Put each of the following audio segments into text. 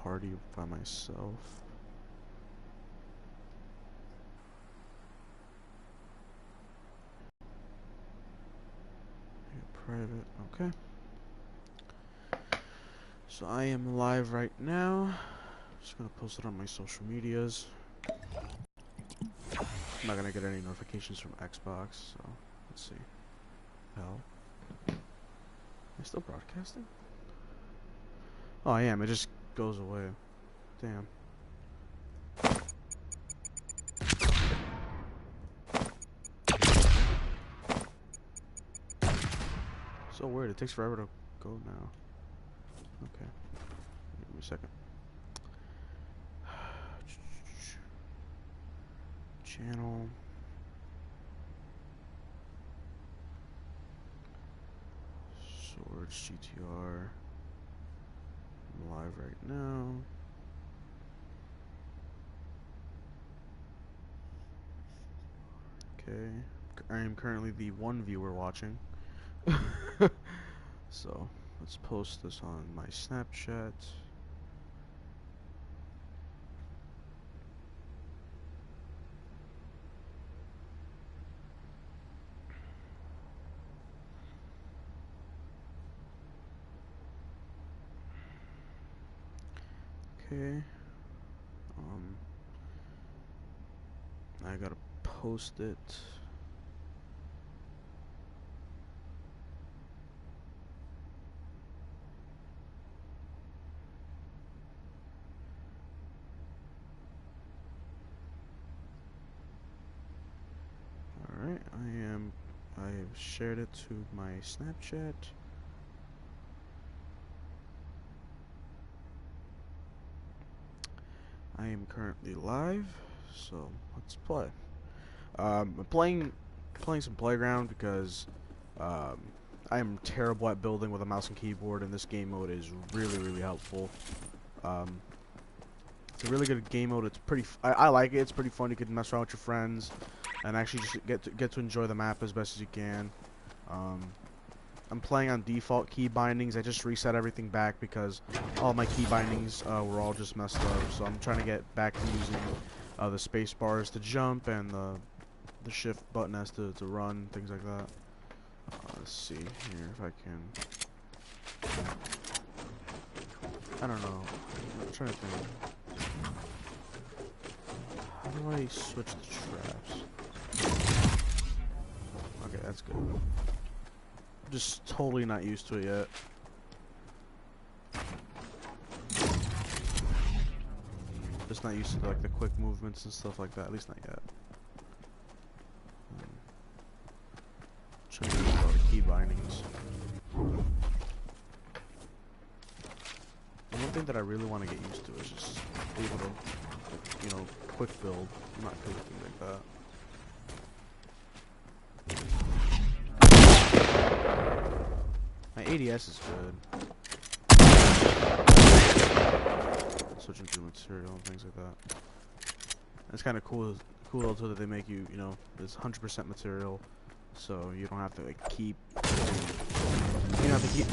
party by myself. Private, okay. So I am live right now. Just gonna post it on my social medias. I'm not gonna get any notifications from Xbox, so let's see. Hell. Am I still broadcasting? Oh, I am. It just goes away. Damn. So weird. It takes forever to go now. Okay. Give me a second. Channel. Swords GTR. I'm live right now. Okay. I am currently the one viewer watching. So let's post this on my Snapchat. Okay. I gotta post it. Alright, I have shared it to my Snapchat. I am currently live, so let's play. I'm playing some Playground because I am terrible at building with a mouse and keyboard, and this game mode is really helpful. It's a really good game mode. It's pretty. I like it. It's pretty fun. You can mess around with your friends, and actually just get to enjoy the map as best as you can. I'm playing on default key bindings. I just reset everything back because all my key bindings were all just messed up. So I'm trying to get back to using the space bars to jump and the shift button as to run, things like that. Let's see here if I can. I don't know. I'm trying to think. How do I switch the traps? Okay, that's good. I'm just totally not used to it yet. Just not used to like the quick movements and stuff like that. At least not yet. Trying to use all the key bindings. And one thing that I really want to get used to is just be able to, you know, quick build. I'm not good at things like that. My ADS is good. Switching through material and things like that. It's kind of cool also that they make you, you know, it's 100% material, so you don't have to like keep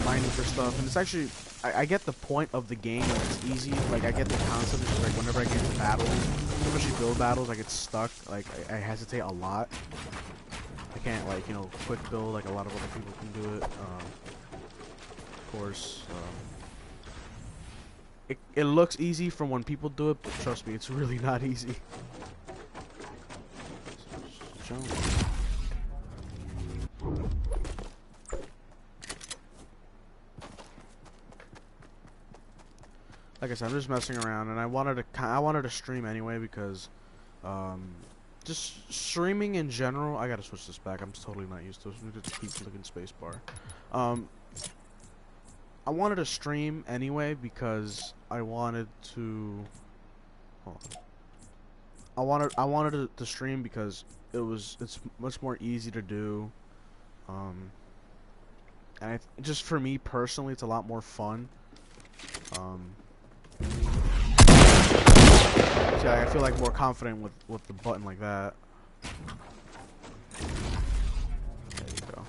mining for stuff. And it's actually, I get the point of the game, and it's easy. Like I get the concept. It's just like whenever I get into battles, especially build battles, I get stuck. Like I hesitate a lot. I can't like, you know, quick build like a lot of other people can do it. Of course, it looks easy from when people do it, but trust me, it's really not easy. So jump. Like I said, I'm just messing around, and I wanted to stream anyway because, just streaming in general. I gotta switch this back. I'm totally not used to it. I'm just keep looking spacebar. I wanted to stream anyway because I wanted to. Hold on. I wanted to stream because it's much more easy to do. And just for me personally, it's a lot more fun. So I feel like more confident with the button like that. There you go.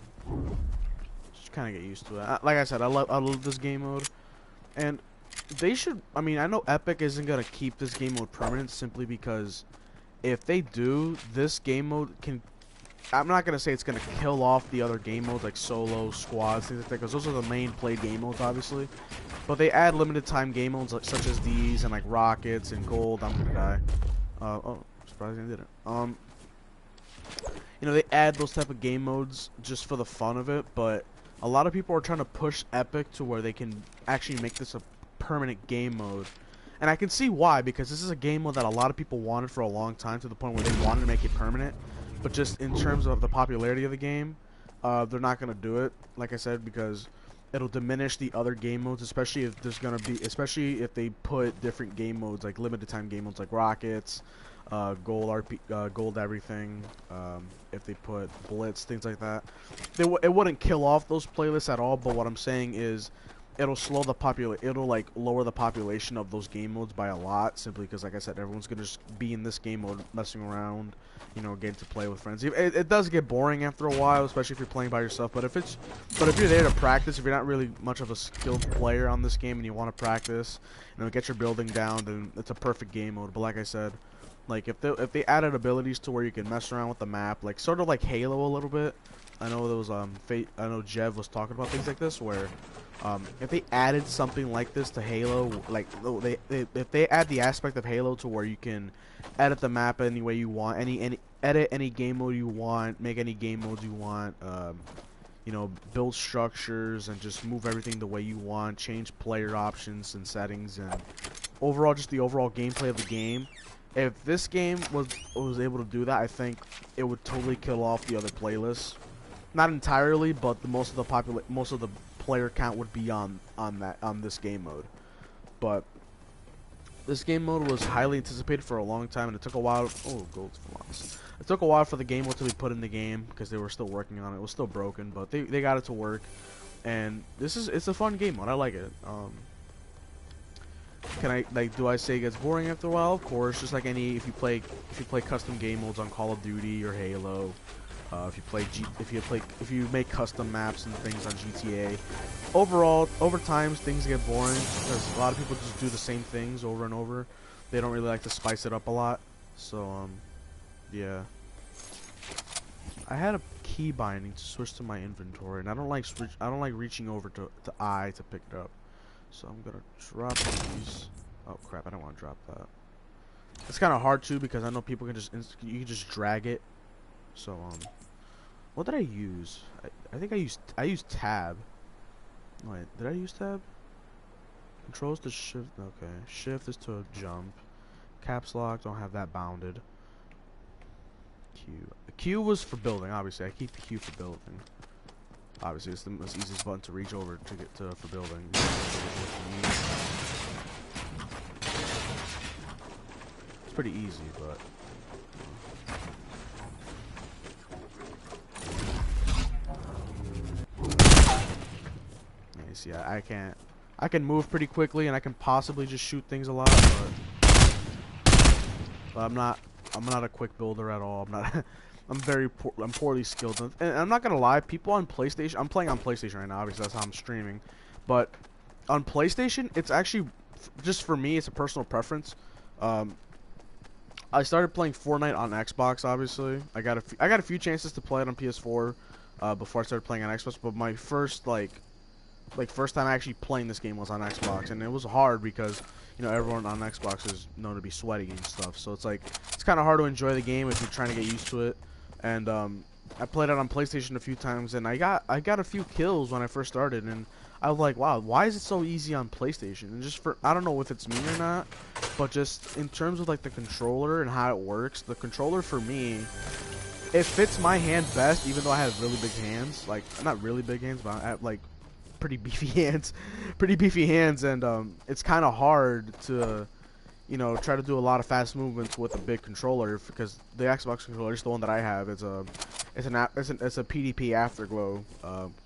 Just kind of get used to it. Like I said, I love this game mode, and They should. I mean, I know Epic isn't gonna keep this game mode permanent simply because if they do, this game mode can. I'm not gonna say it's gonna kill off the other game modes like solo, squads, things like that, because those are the main played game modes, obviously. But they add limited time game modes like such as these and like rockets and gold. I'm gonna die. Oh, surprised I didn't. You know, they add those type of game modes just for the fun of it, but a lot of people are trying to push Epic to where they can actually make this a permanent game mode. And I can see why, because this is a game mode that a lot of people wanted for a long time, to the point where they wanted to make it permanent. But just in terms of the popularity of the game, they're not going to do it, like I said, because it'll diminish the other game modes, especially if there's going to be, especially if they put different game modes, like limited time game modes like rockets, gold everything, if they put blitz, things like that. It wouldn't kill off those playlists at all, but what I'm saying is it'll it'll like lower the population of those game modes by a lot, simply because, like I said, everyone's gonna just be in this game mode messing around, you know, getting to play with friends. It does get boring after a while, especially if you're playing by yourself, but if you're there to practice, if you're not really much of a skilled player on this game and you want to practice, you know, get your building down, then it's a perfect game mode. But like I said, like if they added abilities to where you can mess around with the map, like sort of like Halo a little bit. I know there was I know Jev was talking about things like this, where if they added something like this to Halo, like if they add the aspect of Halo to where you can edit the map any way you want, edit any game mode you want, make any game modes you want, you know, build structures and just move everything the way you want, change player options and settings, and overall just the overall gameplay of the game. If this game was able to do that, I think it would totally kill off the other playlists. Not entirely, but most of the player count would be on this game mode. But this game mode was highly anticipated for a long time, and it took a while. Oh, gold floss. It took a while for the game mode to be put in the game because they were still working on it. It was still broken, but they got it to work. And it's a fun game mode. I like it. Do I say it gets boring after a while? Of course, just like any if you play custom game modes on Call of Duty or Halo. If you make custom maps and things on GTA, overall, over time things get boring because a lot of people just do the same things over and over. They don't really like to spice it up a lot. So yeah. I had a key binding to switch to my inventory, and I don't like reaching over to I to pick it up. So I'm gonna drop these. Oh crap! I don't want to drop that. It's kind of hard too because I know people can you can just drag it. So what did I use? I think I used tab. Wait, did I use tab? Controls to shift. Okay, shift is to jump. Caps lock, don't have that bounded. Q. Q was for building. Obviously, I keep the Q for building. Obviously, it's the most easiest button to reach over to get to for building. It's pretty easy, but. Yeah, see, I can move pretty quickly, and I can possibly just shoot things a lot, but I'm not a quick builder at all. I'm poorly skilled, and I'm not gonna lie. People on PlayStation, I'm playing on PlayStation right now. Obviously, that's how I'm streaming. But on PlayStation, it's actually just for me. It's a personal preference. I started playing Fortnite on Xbox. Obviously, I got a few chances to play it on PS4 before I started playing on Xbox. But my first first time actually playing this game was on Xbox, and it was hard because you know everyone on Xbox is known to be sweaty and stuff. So it's kind of hard to enjoy the game if you're trying to get used to it. And I played it on PlayStation a few times, and I got a few kills when I first started, and I was like, wow, why is it so easy on PlayStation? And just I don't know if it's me or not, but just in terms of like the controller and how it works, the controller for me, it fits my hand best, even though I have really big hands. Like, not really big hands, but I have like pretty beefy hands, and it's kind of hard to, you know, try to do a lot of fast movements with a big controller, because the Xbox controller is the one that I have. It's a PDP Afterglow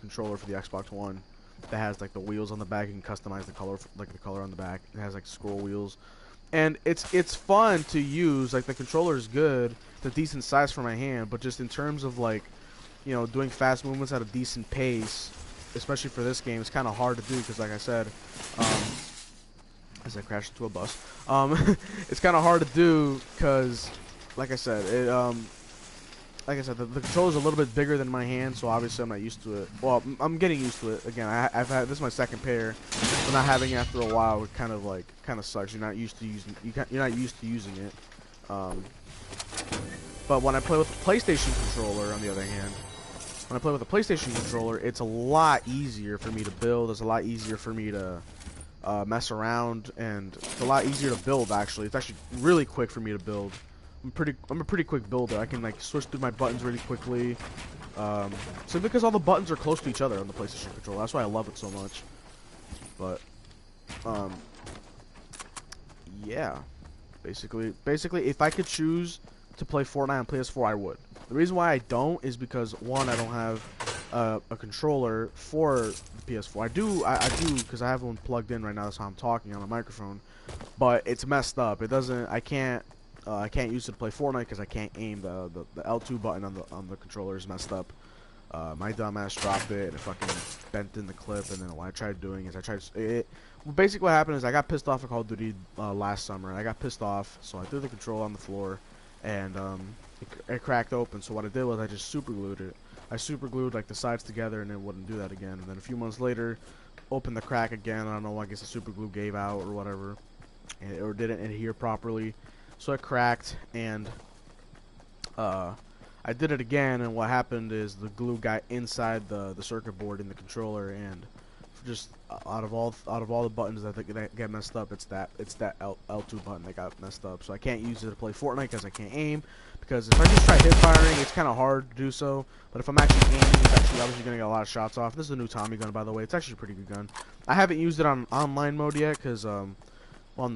controller for the Xbox One that has like the wheels on the back. You can customize the color, like the color on the back. It has like scroll wheels, and it's fun to use. Like, the controller is good, it's a decent size for my hand, but just in terms of like, you know, doing fast movements at a decent pace, especially for this game, it's kind of hard to do because, like I said, as I crashed into a bus. It's kind of hard to do because, like I said, the controller's a little bit bigger than my hand, so obviously I'm not used to it. Well, I'm getting used to it. Again, I've had this is my second pair, but not having it after a while, it kind of sucks. You're not used to using it. But when I play with the PlayStation controller, on the other hand, when I play with the PlayStation controller, it's a lot easier for me to build. It's a lot easier for me to mess around, and it's a lot easier to build. Actually, it's actually really quick for me to build. I'm a pretty quick builder. I can like switch through my buttons really quickly. So because all the buttons are close to each other on the PlayStation controller, that's why I love it so much. But yeah, basically, if I could choose to play Fortnite on PS4, I would. The reason why I don't is because one, I don't have a controller for the PS4. I do because I have one plugged in right now. That's how I'm talking on a microphone. But it's messed up. It doesn't. I can't use it to play Fortnite because I can't aim. The L2 button on the controller is messed up. My dumbass dropped it and it fucking bent in the clip. And then what I tried doing is basically what happened is I got pissed off at Call of Duty last summer. I got pissed off, so I threw the controller on the floor, and it cracked open. So what I did was I just super glued it. I super glued like the sides together, and it wouldn't do that again. And then a few months later, opened the crack again. I don't know. I guess the super glue gave out or whatever, or didn't adhere properly. So it cracked, and I did it again, and what happened is the glue got inside the circuit board in the controller, and just out of all the buttons that get messed up, it's that L2 button that got messed up. So I can't use it to play Fortnite because I can't aim. Because if I just try hip firing, it's kind of hard to do so. But if I'm actually aiming, it's actually obviously gonna get a lot of shots off. This is a new Tommy gun, by the way. It's actually a pretty good gun. I haven't used it on online mode yet because the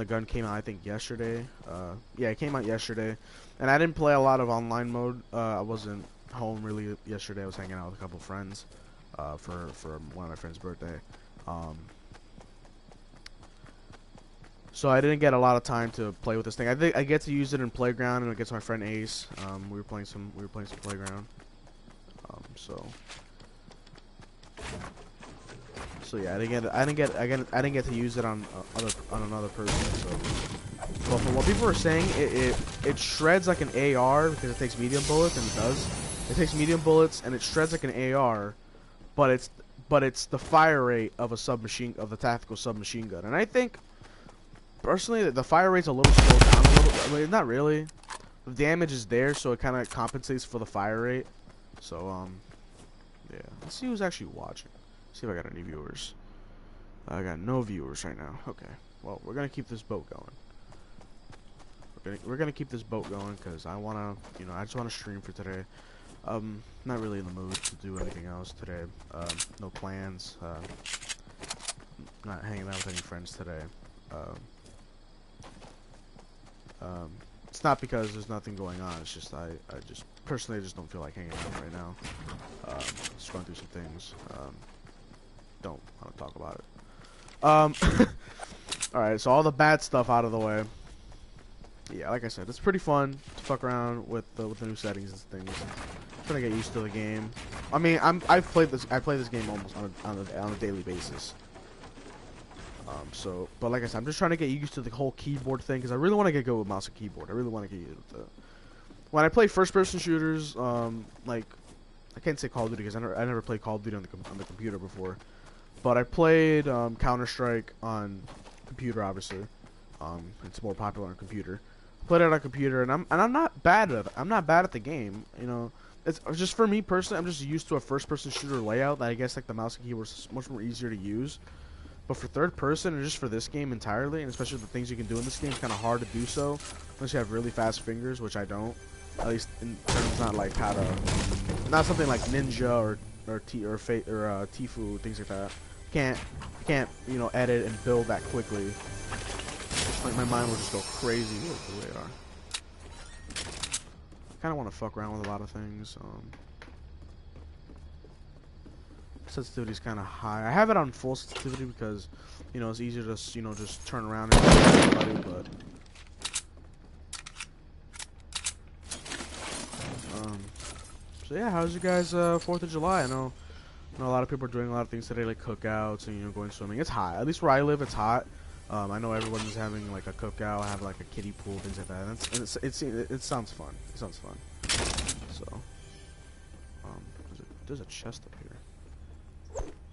gun came out I think yesterday. Yeah, it came out yesterday, and I didn't play a lot of online mode. I wasn't home really yesterday. I was hanging out with a couple friends for one of my friend's birthday. So I didn't get a lot of time to play with this thing. I think I get to use it in Playground and against my friend Ace. We were playing some Playground. So yeah, I didn't get to use it on another person. So, but from what people were saying, it shreds like an AR because it takes medium bullets, and it does. It takes medium bullets and it shreds like an AR, but it's the fire rate of the tactical submachine gun. And I think personally the fire rate's a little slowed down a little. I mean, not really. The damage is there, so it kind of compensates for the fire rate. So yeah. Let's see who's actually watching. See if I got any viewers. I got no viewers right now. Okay. Well, we're gonna keep this boat going. We're gonna keep this boat going because I wanna, I just wanna stream for today. Not really in the mood to do anything else today. No plans. Not hanging out with any friends today. It's not because there's nothing going on. It's just I just personally just don't feel like hanging out right now. Just going through some things. Don't want to talk about it. All right. So all the bad stuff out of the way. Yeah, like I said, it's pretty fun to fuck around with the new settings and things. I'm trying to get used to the game. I mean, I play this game almost on a daily basis. But like I said, I'm just trying to get used to the whole keyboard thing because I really want to get good with mouse and keyboard. I really want to get used to it. When I play first-person shooters, like I can't say Call of Duty because I never played Call of Duty on the computer before, but I played Counter-Strike on computer. Obviously, it's more popular on computer. Played it on computer, and I'm not bad at it. I'm not bad at the game. It's just for me personally. I'm just used to a first-person shooter layout that I guess like the mouse and keyboard is much more easier to use. But for third person, and just for this game entirely, and especially the things you can do in this game, it's kind of hard to do so unless you have really fast fingers, which I don't. At least in terms not like how to, not something like Ninja or Tfue, things like that. Can't edit and build that quickly. Like my mind will just go crazy. Ooh, the way I kind of want to fuck around with a lot of things. Sensitivity is kind of high. I have it on full sensitivity because it's easier to just turn around and everybody. But so yeah, how's your guys' 4th of July? I know a lot of people are doing a lot of things today, like cookouts and going swimming. It's hot. At least where I live, it's hot. I know everyone's having like a cookout, have like a kiddie pool, things like that. It sounds fun. It sounds fun. So, there's a chest up here.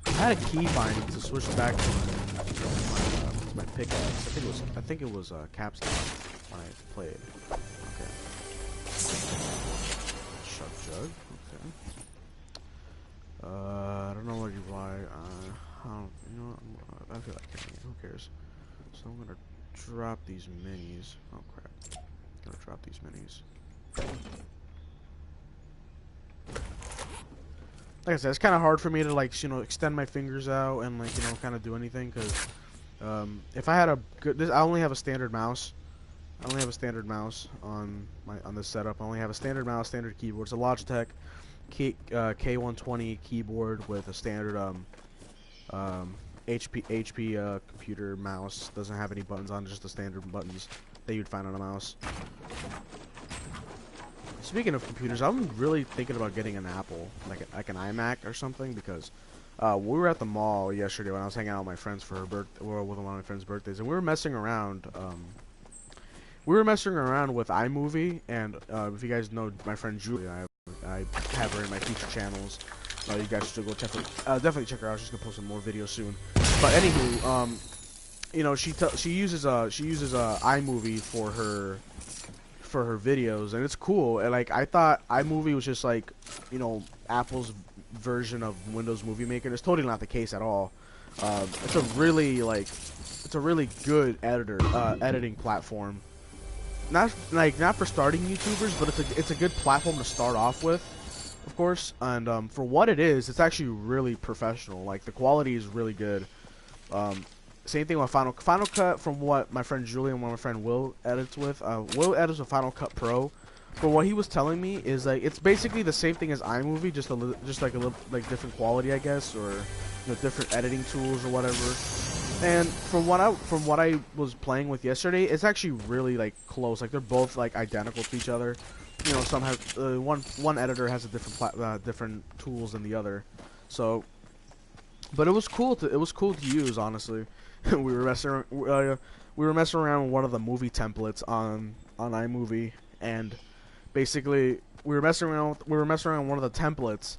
I had a key binding to switch back to my pickaxe. I think it was capstone when I played. Okay. Chug jug. Okay. I don't know why. You know, I feel like getting it. Who cares? So I'm gonna drop these minis. Oh crap! I'm gonna drop these minis. Like I said, it's kind of hard for me to like extend my fingers out and like kind of do anything because if I had a good, I only have a standard mouse. I only have a standard mouse on this setup. I only have a standard mouse, standard keyboard. It's a Logitech K120 keyboard with a standard HP computer mouse. Doesn't have any buttons on, just the standard buttons that you'd find on a mouse. Speaking of computers, I'm really thinking about getting an Apple, like an iMac or something, because we were at the mall yesterday when I was hanging out with my friends for her birthday, well, with one of my friends' birthdays, and we were messing around. We were messing around with iMovie, and if you guys know my friend Julia, I have her in my future channels. You guys should go definitely check her out. She's gonna post some more videos soon. But anywho, she uses iMovie for her videos, and it's cool. And like I thought iMovie was just like Apple's version of Windows Movie Maker. It's totally not the case at all. It's a really good editing platform. Not for starting YouTubers, but it's a good platform to start off with, of course. And for what it is, it's actually really professional. Like the quality is really good. Same thing with Final Cut. From what my friend Julie and my friend Will edits with, Will edits with Final Cut Pro. But what he was telling me is like it's basically the same thing as iMovie, just like a little different quality, I guess, or different editing tools or whatever. And from what I was playing with yesterday, it's actually really like close. Like they're both like identical to each other. Some have one editor has a different tools than the other. So, but it was cool to use, honestly. we were messing around with one of the movie templates on iMovie, and basically we were messing around with one of the templates,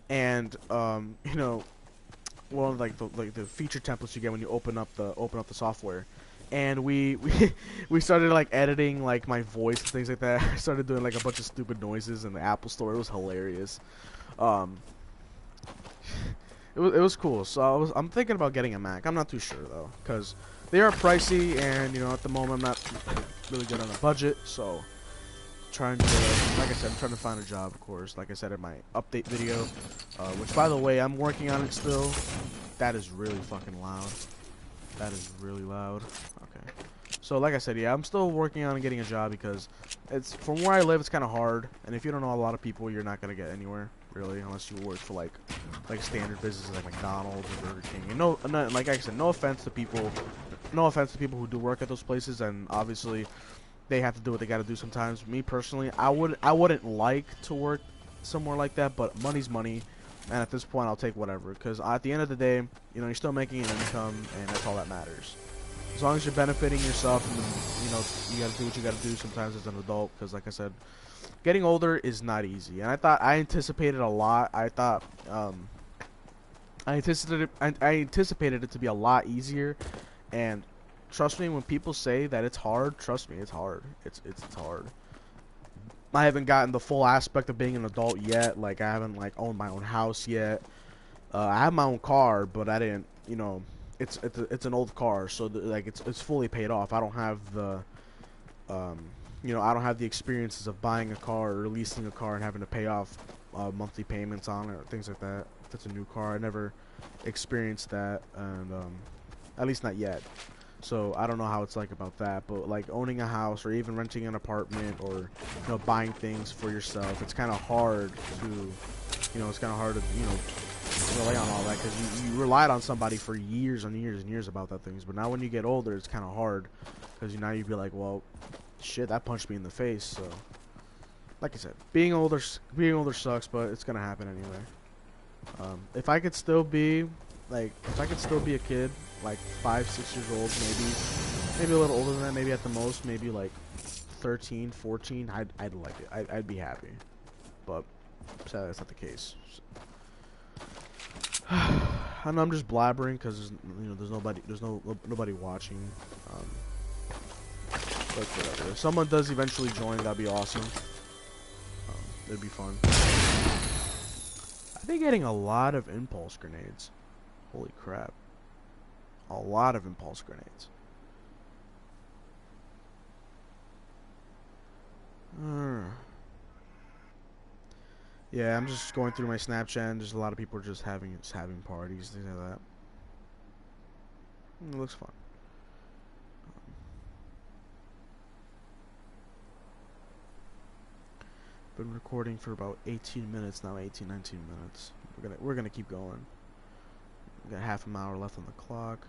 and one of the feature templates you get when you open up the software, and we started like editing like my voice and things like that. I started doing like a bunch of stupid noises in the Apple Store. It was hilarious. It was cool. So I'm thinking about getting a Mac. I'm not too sure though, because they are pricey, and at the moment I'm not really good on a budget. So like I said, I'm trying to find a job, of course. Like I said in my update video, which by the way, I'm working on it still. That is really fucking loud. That is really loud. Okay. So like I said, yeah, I'm still working on getting a job because it's from where I live. It's kind of hard, and if you don't know a lot of people, you're not gonna get anywhere really unless you work for like standard businesses like McDonald's or Burger King. And like I said, no offense to people who do work at those places, and obviously they have to do what they got to do sometimes. Me personally, I wouldn't like to work somewhere like that, but money's money, and at this point I'll take whatever, because at the end of the day, you're still making an income, and that's all that matters. As long as you're benefiting yourself, and you got to do what you got to do sometimes as an adult, because like I said, getting older is not easy. And I anticipated a lot. I thought I anticipated it to be a lot easier, and trust me, when people say that it's hard, trust me, it's hard. It's hard. I haven't gotten the full aspect of being an adult yet. Like I haven't owned my own house yet. I have my own car, but I didn't. It's an old car, so it's fully paid off. I don't have the I don't have the experiences of buying a car or leasing a car and having to pay off monthly payments on it or things like that. If it's a new car, I never experienced that, and at least not yet. So I don't know how it's like about that, but like owning a house or even renting an apartment or buying things for yourself, it's kind of hard to rely on all that, because you relied on somebody for years and years and years about that things. But now when you get older, it's kind of hard, because now you'd be like, well, shit, that punched me in the face. So like I said, being older sucks, but it's gonna happen anyway. If I could still be a kid like 5, 6 years old, maybe a little older than that, maybe at the most, maybe like 13, 14, I'd like it. I'd be happy. But sadly, that's not the case. So, I know I'm just blabbering because there's nobody watching. But whatever. If someone does eventually join, that'd be awesome. It'd be fun. I've been getting a lot of impulse grenades. Holy crap. A lot of impulse grenades. Yeah, I'm just going through my Snapchat and there's a lot of people just having parties, things like that. It looks fun. Been recording for about 18 minutes now, 18, 19 minutes. We're gonna keep going. We got half an hour left on the clock.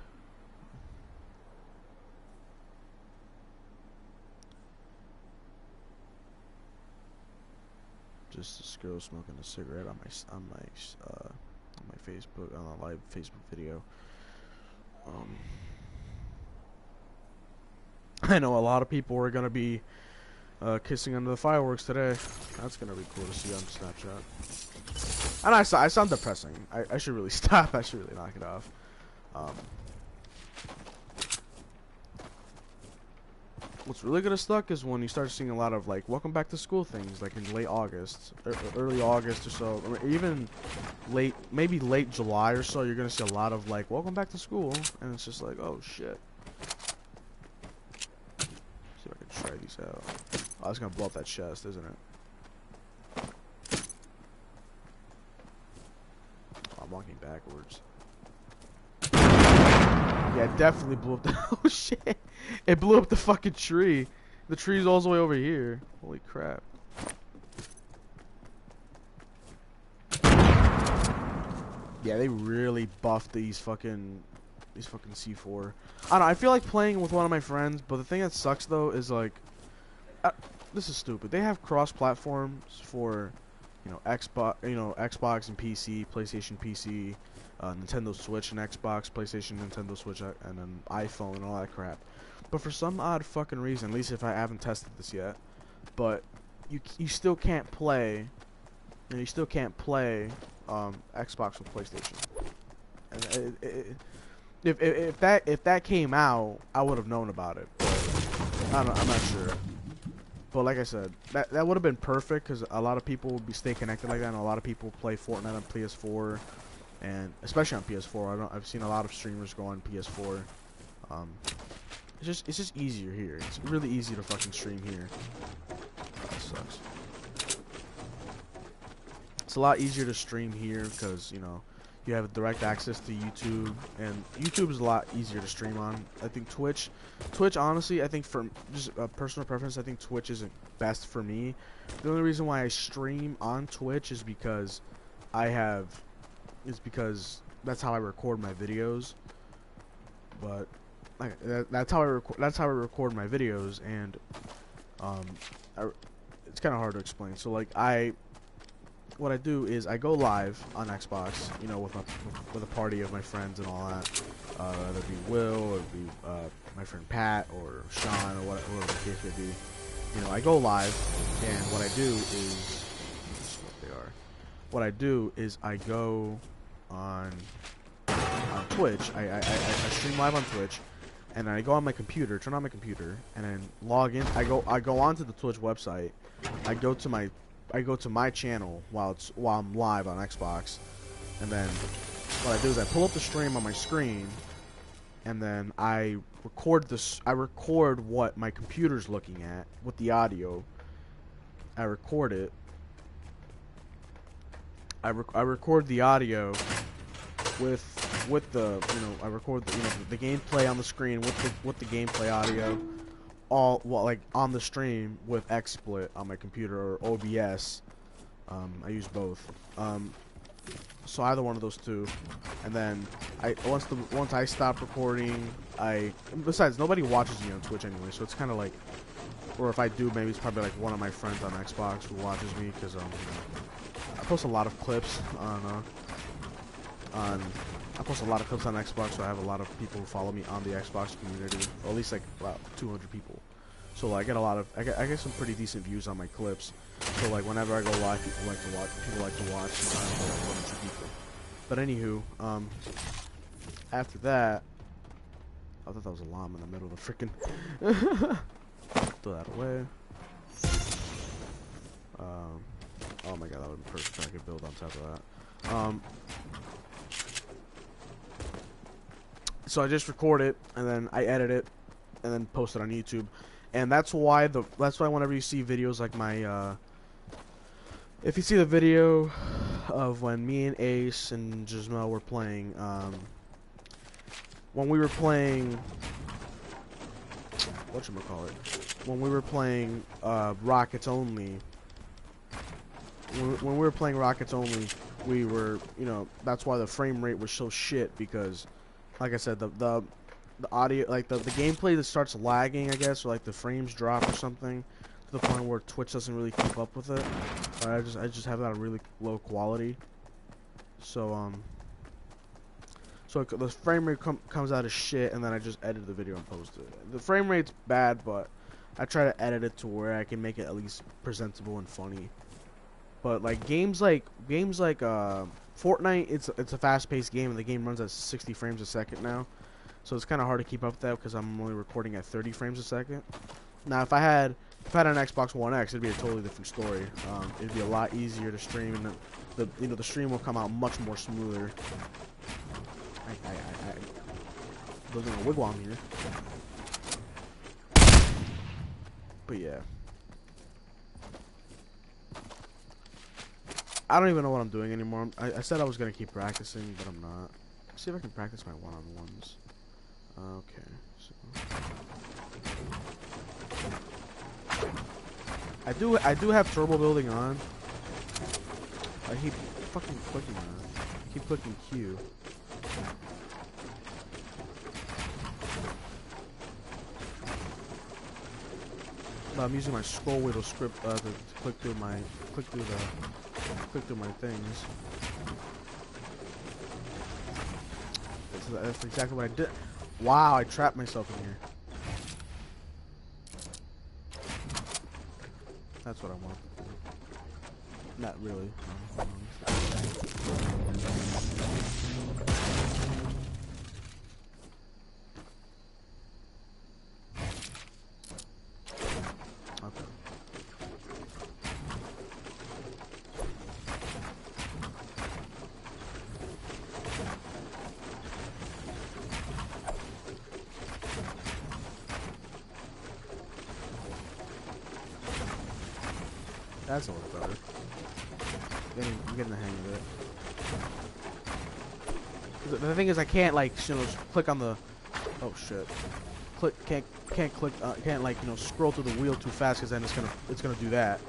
Just this girl smoking a cigarette on my Facebook, on a live Facebook video. I know a lot of people are gonna be kissing under the fireworks today. That's gonna be cool to see on Snapchat. And I sound depressing. I should really stop. I should really knock it off. What's really gonna suck is when you start seeing a lot of like welcome back to school things, like in late August, early August or so, or even maybe late July or so. You're gonna see a lot of like welcome back to school, and it's just like, oh shit. See if I can try these out. Oh, it's gonna blow up that chest, isn't it? Oh, I'm walking backwards. Yeah, it definitely blew up the oh shit. It blew up the fucking tree. The tree's all the way over here. Holy crap. Yeah, they really buffed these fucking C4. I don't know, I feel like playing with one of my friends, but the thing that sucks though is like this is stupid. They have cross platforms for Xbox and PC, PlayStation PC, Nintendo Switch and Xbox, PlayStation, Nintendo Switch, and then iPhone and all that crap. But for some odd fucking reason, at least if I haven't tested this yet, but you still can't play. You still can't play Xbox with PlayStation. And if that came out, I would have known about it. But I'm not sure. But like I said, that would have been perfect because a lot of people would stay connected like that, and a lot of people play Fortnite on PS4, and especially on PS4. I've seen a lot of streamers go on PS4. It's just easier here. It's really easy to fucking stream here. Oh, that sucks. It's a lot easier to stream here because you have direct access to YouTube, and YouTube is a lot easier to stream on. I think Twitch honestly, I think for just a personal preference, I think Twitch isn't best for me. The only reason why I stream on Twitch is because that's how I record my videos. But that's how I record my videos, and it's kind of hard to explain. So like what I do is I go live on Xbox, with a party of my friends and all that. Whether it be Will, or it be my friend Pat, or Sean, or whatever the case may be. I go live, and what I do is, I go on Twitch. I stream live on Twitch, and then I go on my computer, turn on my computer, and then log in. I go onto the Twitch website. I go to my channel while I'm live on Xbox, and then what I do is I pull up the stream on my screen, and then I record what my computer's looking at with the audio. I record it. I record the audio with the I record the gameplay on the screen with the gameplay audio, like on the stream with XSplit on my computer, or OBS. I use both. So either one of those two, and then once I stop recording, besides nobody watches me on Twitch anyway, so it's kind of like, or if I do, maybe it's probably like one of my friends on Xbox who watches me, because I post a lot of clips on I post a lot of clips on Xbox, so I have a lot of people who follow me on the Xbox community, or at least like about 200 people. So like, I get a lot of, I get some pretty decent views on my clips. So like, whenever I go live, people like to watch. People like to watch. Sometimes like 1 or 2 people. But anywho, after that, I thought that was a llama in the middle of the freaking. Throw that away. Oh my god, that would be perfect. I could build on top of that. So I just record it and then I edit it and then post it on YouTube. And that's why whenever you see videos like my if you see the video of when me and Ace and Gismel were playing when we were playing when we were playing Rockets Only. When we were playing Rockets Only, we were, you know, that's why the frame rate was so shit, because like I said, the audio, like the gameplay that starts lagging, I guess, or like the frames drop or something to the point where Twitch doesn't really keep up with it. I just have that at really low quality. So so the frame rate comes out as shit, and then I just edit the video and post it. The frame rate's bad, but I try to edit it to where I can make it at least presentable and funny. But like games like Fortnite, it's a fast-paced game, and the game runs at 60 frames a second now, so it's kind of hard to keep up with that because I'm only recording at 30 frames a second. Now, if I had an Xbox One X, it'd be a totally different story. It'd be a lot easier to stream, and the stream will come out much more smoother. I building a wigwam here, but yeah. I don't even know what I'm doing anymore. I said I was gonna keep practicing, but I'm not. Let's see if I can practice my one-on-ones. Okay, so I do have turbo building on. I keep fucking clicking on it. I keep clicking Q. But I'm using my scroll wheel script to click through my things. That's exactly what I did. Wow, I trapped myself in here. That's what I want. Not really. Okay. That's a little better. I'm getting the hang of it. The thing is, I can't like, you know, click on the. Oh shit! Can't click. Can't like, you know, scroll through the wheel too fast, because then it's gonna do that.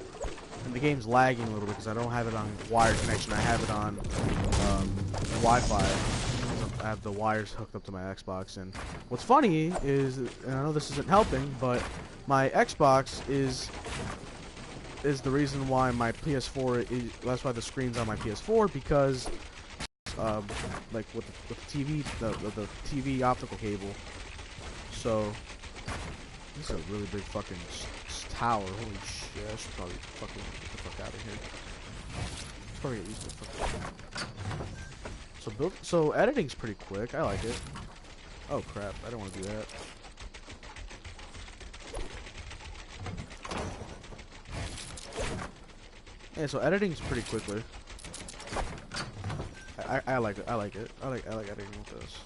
And the game's lagging a little bit because I don't have it on wired connection. I have it on Wi-Fi. I have the wires hooked up to my Xbox. And what's funny is, and I know this isn't helping, but my Xbox is the reason why my PS4 is, that's why the screen's on my PS4, because like with the TV, the TV optical cable. So this is a really big fucking tower. Holy shit! I should probably fucking get the fuck out of here. Let's probably get used to the fuck. So editing's pretty quick. I like it. Oh crap! I don't want to do that. Yeah, so editing's pretty quickly. I like it. I like it. I like editing with this.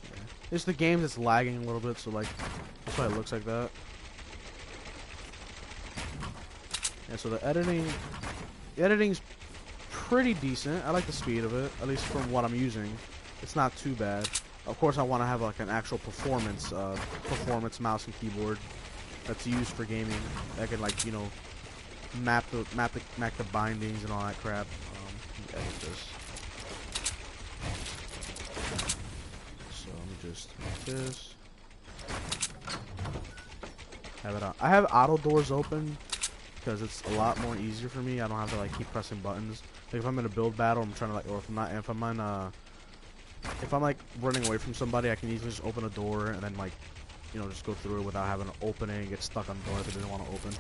Yeah. It's the game that's lagging a little bit, so like that's why it looks like that. Yeah, so the editing's pretty decent. I like the speed of it, at least from what I'm using. It's not too bad. Of course, I want to have like an actual performance mouse and keyboard that's used for gaming. That can, like, you know, map the bindings and all that crap. Let me edit this. So let me just make this. have it on. I have auto doors open because it's a lot more easier for me. I don't have to like keep pressing buttons. Like if I'm in a build battle, I'm trying to like, or if I'm on if I'm like running away from somebody, I can easily just open a door and then like, you know, just go through it without having to open it and get stuck on the door if it doesn't want to open.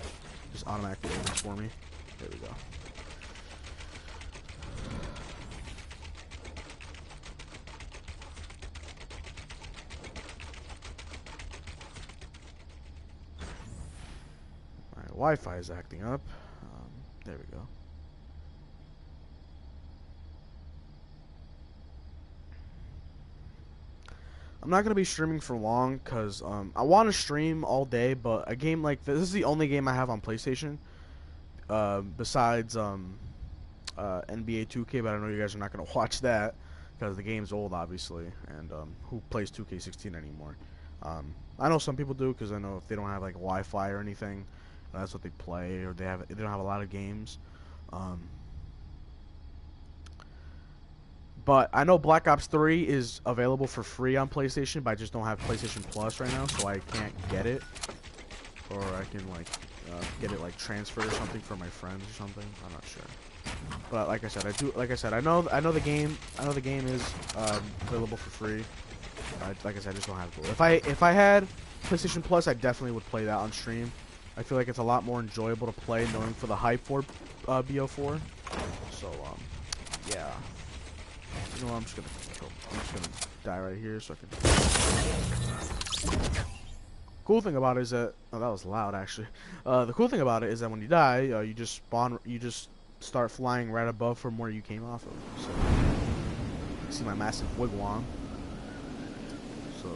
Just automatically opens for me. There we go. Alright, Wi-Fi is acting up. There we go. I'm not gonna be streaming for long because I want to stream all day, but a game like this is the only game I have on PlayStation. Besides NBA 2K, but I know you guys are not gonna watch that because the game's old, obviously, and who plays 2K16 anymore? I know some people do because I know if they don't have like Wi-Fi or anything, that's what they play, or they don't have a lot of games. But I know Black Ops 3 is available for free on PlayStation, but I just don't have PlayStation Plus right now, so I can't get it. Or I can like get it like transferred or something for my friends or something. I'm not sure. But like I said, I know the game. I know the game is available for free. Like I said, I just don't have it. If I had PlayStation Plus, I definitely would play that on stream. I feel like it's a lot more enjoyable to play knowing for the hype for BO4. So yeah. You know what, I'm just gonna die right here so I can. Cool thing about it is that that was loud actually. The cool thing about it is that when you die, you just spawn. You just start flying right above from where you came off of. So you see my massive wigwam. So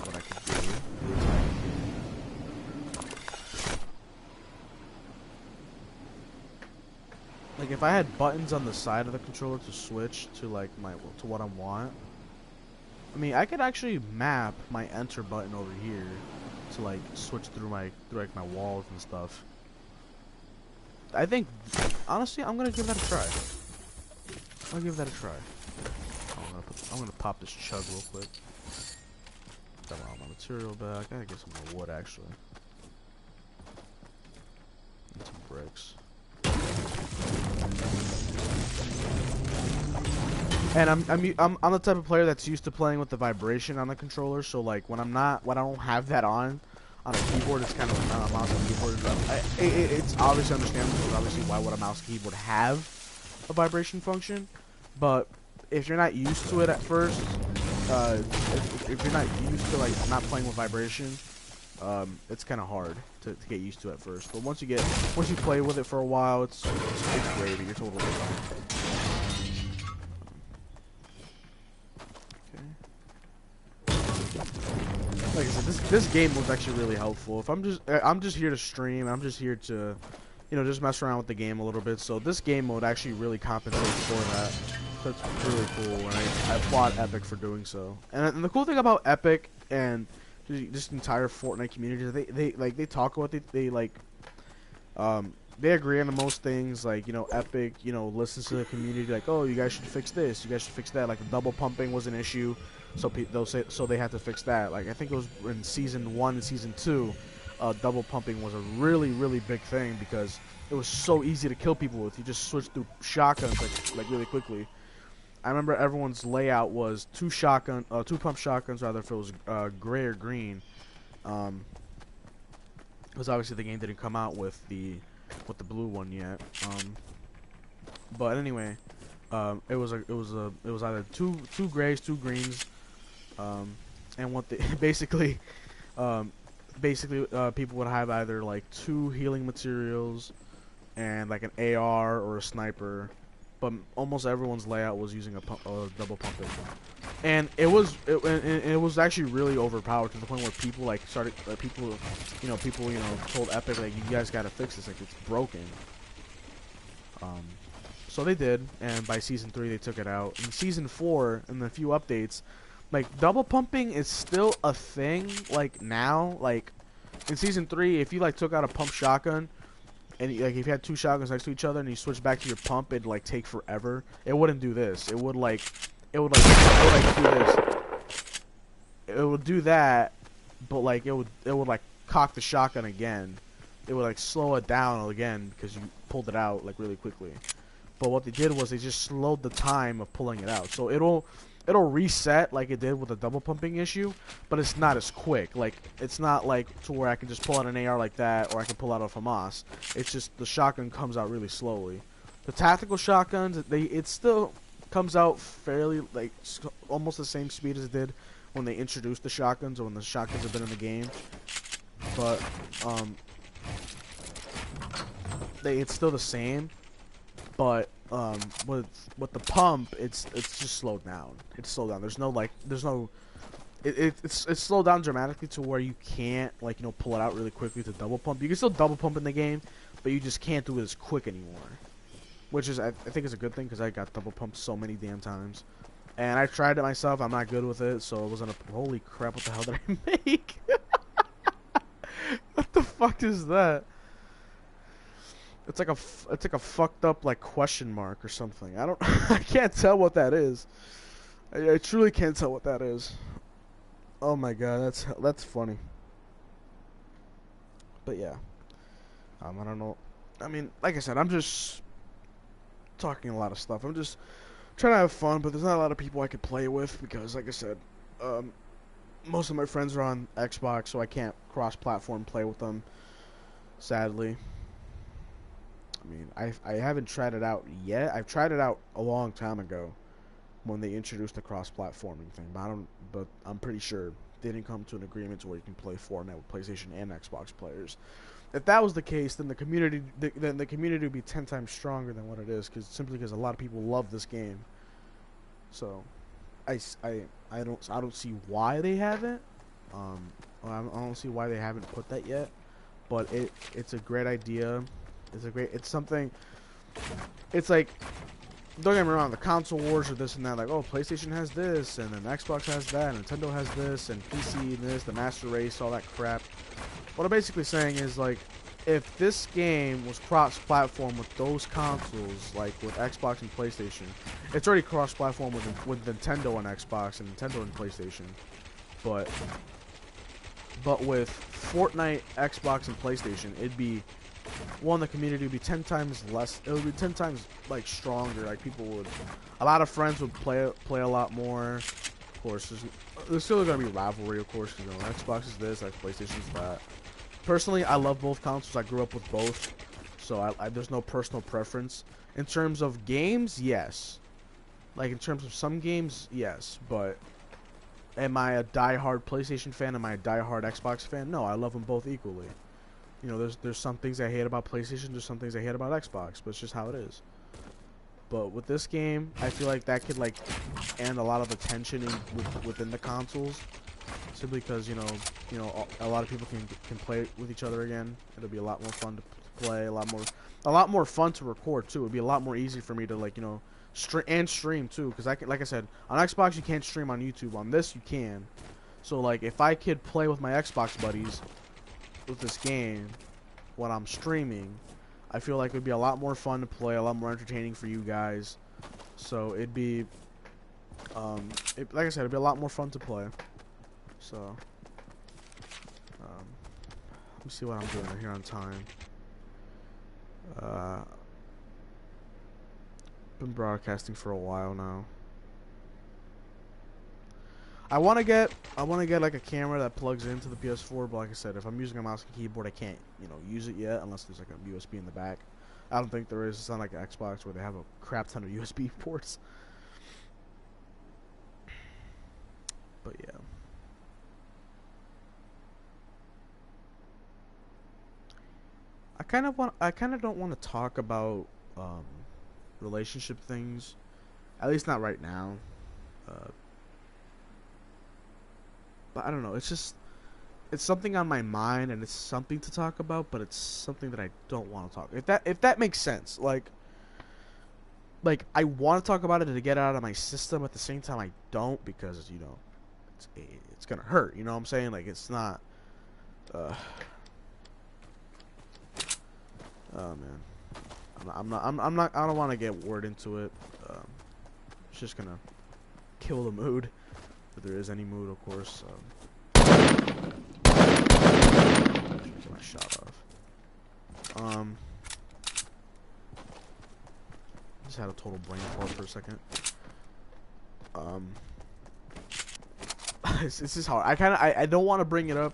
what I can do is like if I had buttons on the side of the controller to switch to like to what I want. I mean, I could actually map my enter button over here to like switch through like my walls and stuff. I think honestly, I'm gonna give that a try. I'm gonna pop this chug real quick. Got all my material back. I gotta get some more wood actually. And some bricks. And I'm the type of player that's used to playing with the vibration on the controller, so like when I don't have that on a keyboard, it's kind of a mouse and keyboard. It's obviously understandable because obviously why would a mouse and keyboard have a vibration function? But if you're not used to it at first, if you're not used to like not playing with vibration, it's kind of hard to get used to at first. But once you play with it for a while, it's gravy. You're totally fine. Like I said, this game was actually really helpful. If I'm just here to stream. I'm just here to, you know, just mess around with the game a little bit. So this game mode actually really compensates for that. So it's really cool, and I applaud Epic for doing so. And the cool thing about Epic and just entire Fortnite community, they talk about they agree on the most things. Like, you know, Epic, you know, listens to the community like, oh, you guys should fix this, you guys should fix that. Like the double pumping was an issue. So they'll say they had to fix that. Like I think it was in season 1 and season 2, double pumping was a really big thing because it was so easy to kill people with. You just switch through shotguns like really quickly. I remember everyone's layout was two pump shotguns, rather, if it was gray or green. Because obviously the game didn't come out with the blue one yet. But anyway, it was either two grays, two greens. And what they basically people would have either like 2 healing materials and like an AR or a sniper, but almost everyone's layout was using a double pumping, and it was actually really overpowered to the point where people like started people told Epic like, you guys gotta fix this, like it's broken. So they did, and by season 3 they took it out. In season 4 and a few updates, like double pumping is still a thing. Like now, like in season 3, if you like took out a pump shotgun, and like if you had 2 shotguns next to each other and you switch back to your pump, it'd like take forever. It wouldn't do this. It would do this. It would do that, but like it would like cock the shotgun again, it would like slow it down again because you pulled it out like really quickly. But what they did was they just slowed the time of pulling it out. So it'll reset like it did with the double pumping issue, but it's not as quick. Like it's not like to where I can just pull out an AR like that, or I can pull out a FAMAS. It's just the shotgun comes out really slowly. The tactical shotguns, it still comes out fairly like almost the same speed as it did when they introduced the shotguns or when the shotguns have been in the game. But it's still the same. But with the pump, it's just slowed down. It's slowed down. There's no it's slowed down dramatically to where you can't like pull it out really quickly to double pump. You can still double pump in the game, but you just can't do it as quick anymore. Which is I think is a good thing because I got double pumped so many damn times, and I tried it myself. I'm not good with it, so it wasn't a holy crap. What the hell did I make? What the fuck is that? It's like a fucked up like question mark or something. I can't tell what that is. I truly can't tell what that is. Oh my god, that's funny. But yeah, I don't know. I mean, like I said, I'm just talking a lot of stuff. I'm just trying to have fun, but there's not a lot of people I could play with because, like I said, most of my friends are on Xbox, so I can't cross-platform play with them. Sadly. I mean, I haven't tried it out yet. I've tried it out a long time ago when they introduced the cross-platforming thing, but I'm pretty sure they didn't come to an agreement to where you can play Fortnite with PlayStation and Xbox players. If that was the case, then the community would be 10 times stronger than what it is, simply because a lot of people love this game. So, I don't see why they haven't. I don't see why they haven't put that yet. But it's a great idea. It's something. It's like, don't get me wrong, the console wars or this and that, like, oh, PlayStation has this, and then Xbox has that, and Nintendo has this, and PC and this, the Master Race, all that crap. What I'm basically saying is, like, if this game was cross-platform with those consoles, like with Xbox and PlayStation, it's already cross-platform with Nintendo and Xbox and Nintendo and PlayStation, but with Fortnite, Xbox, and PlayStation, it'd be the community would be 10 times less. It would be 10 times like stronger. Like a lot of friends would play a lot more. Of course, there's still gonna be rivalry, of course. Xbox is this, like PlayStation is that. Personally, I love both consoles. I grew up with both, so there's no personal preference. In terms of games, yes. Like in terms of some games, yes. But am I a diehard PlayStation fan? Am I a diehard Xbox fan? No, I love them both equally. There's some things I hate about PlayStation, there's some things I hate about Xbox, but it's just how it is. But with this game, I feel like that could like end a lot of the tension within the consoles, simply because a lot of people can play with each other again. It'll be a lot more fun to play, a lot more fun to record too. It'd be a lot more easy for me to like stream too, because like I said, on Xbox you can't stream on YouTube. On this you can. So like if I could play with my Xbox buddies with this game when I'm streaming, I feel like it would be a lot more fun to play, a lot more entertaining for you guys. So it'd be like I said, it'd be a lot more fun to play. So let me see what I'm doing here on time. Been broadcasting for a while now. I want to get like a camera that plugs into the PS4, but like I said, if I'm using a mouse and keyboard, I can't, use it yet unless there's like a USB in the back. I don't think there is. It's not like an Xbox where they have a crap ton of USB ports. But yeah. I kind of don't want to talk about relationship things, at least not right now. But I don't know. It's something on my mind, and it's something to talk about, but it's something that I don't want to talk. If that makes sense, like I want to talk about it to get it out of my system. At the same time, I don't, because it's gonna hurt. You know what I'm saying? Like it's not. Oh man, I'm not. I don't want to get word into it. It's just gonna kill the mood. If there is any mood, of course. shot of. Just had a total brain fart for a second. This is hard. I don't want to bring it up,